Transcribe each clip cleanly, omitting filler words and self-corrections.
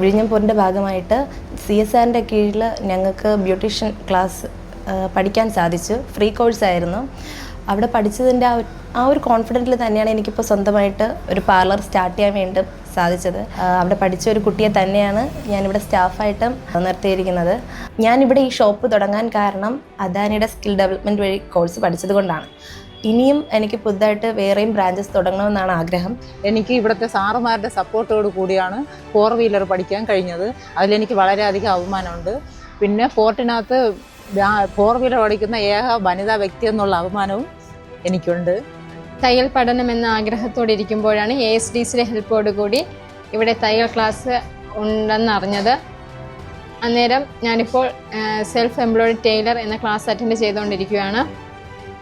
വിഴിഞ്ഞംപോരിൻ്റെ ഭാഗമായിട്ട് CSRൻ്റെ കീഴിൽ ഞങ്ങൾക്ക് ബ്യൂട്ടീഷ്യൻ ക്ലാസ് പഠിക്കാൻ സാധിച്ചു. ഫ്രീ കോഴ്സായിരുന്നു. അവിടെ പഠിച്ചതിൻ്റെ ആ ഒരു കോൺഫിഡൻറ്റിൽ തന്നെയാണ് എനിക്കിപ്പോൾ സ്വന്തമായിട്ട് ഒരു പാർലർ സ്റ്റാർട്ട് ചെയ്യാൻ വേണ്ടി സാധിച്ചത്. അവിടെ പഠിച്ച ഒരു കുട്ടിയെ തന്നെയാണ് ഞാനിവിടെ സ്റ്റാഫായിട്ട് നിർത്തിയിരിക്കുന്നത്. ഞാനിവിടെ ഈ ഷോപ്പ് തുടങ്ങാൻ കാരണം അദാനിയുടെ സ്കിൽ ഡെവലപ്മെൻറ്റ് വഴി കോഴ്സ് പഠിച്ചത് കൊണ്ടാണ്. ഇനിയും എനിക്ക് പുതുതായിട്ട് വേറെയും ബ്രാഞ്ചസ് തുടങ്ങണമെന്നാണ് ആഗ്രഹം. എനിക്ക് ഇവിടുത്തെ സാറുമാരുടെ സപ്പോർട്ടോട് കൂടിയാണ് 4 വീലർ പഠിക്കാൻ കഴിഞ്ഞത്. അതിലെനിക്ക് വളരെയധികം അഭിമാനമുണ്ട്. പിന്നെ പോർട്ടിനകത്ത് 4 വീലർ ഓടിക്കുന്ന ഏക വനിതാ വ്യക്തി എന്നുള്ള അഭിമാനവും എനിക്കുണ്ട്. തയ്യൽ പഠനം എന്ന ആഗ്രഹത്തോടെ ഇരിക്കുമ്പോഴാണ് ASDCയുടെ ഹെൽപ്പോടുകൂടി ഇവിടെ തയ്യൽ ക്ലാസ് ഉണ്ടെന്നറിഞ്ഞത്. അന്നേരം ഞാനിപ്പോൾ സെൽഫ് എംപ്ലോയ്ഡ് ടൈലർ എന്ന ക്ലാസ് അറ്റൻഡ് ചെയ്തുകൊണ്ടിരിക്കുകയാണ്.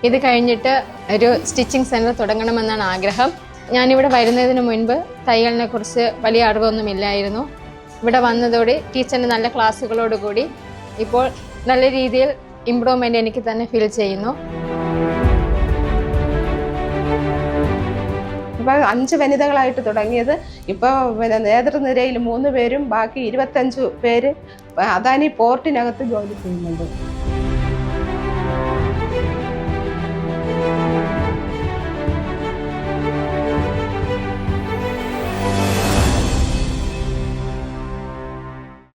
ഇത് കഴിഞ്ഞിട്ട് ഒരു സ്റ്റിച്ചിങ് സെൻറ്റർ തുടങ്ങണമെന്നാണ് ആഗ്രഹം. ഞാനിവിടെ വരുന്നതിന് മുൻപ് തയ്യലിനെ കുറിച്ച് വലിയ അറിവൊന്നുമില്ലായിരുന്നു. ഇവിടെ വന്നതോടെ ടീച്ചറിൻ്റെ നല്ല ക്ലാസ്സുകളോടുകൂടി ഇപ്പോൾ നല്ല രീതിയിൽ ഇമ്പ്രൂവ്മെൻ്റ് എനിക്ക് തന്നെ ഫീൽ ചെയ്യുന്നു. ഇപ്പോൾ 5 വനിതകളായിട്ട് തുടങ്ങിയത് ഇപ്പോൾ നേതൃനിരയിൽ 3 പേരും ബാക്കി 25 പേര് അദാനി പോർട്ടിനകത്ത് ജോലി ചെയ്യുന്നുണ്ട്.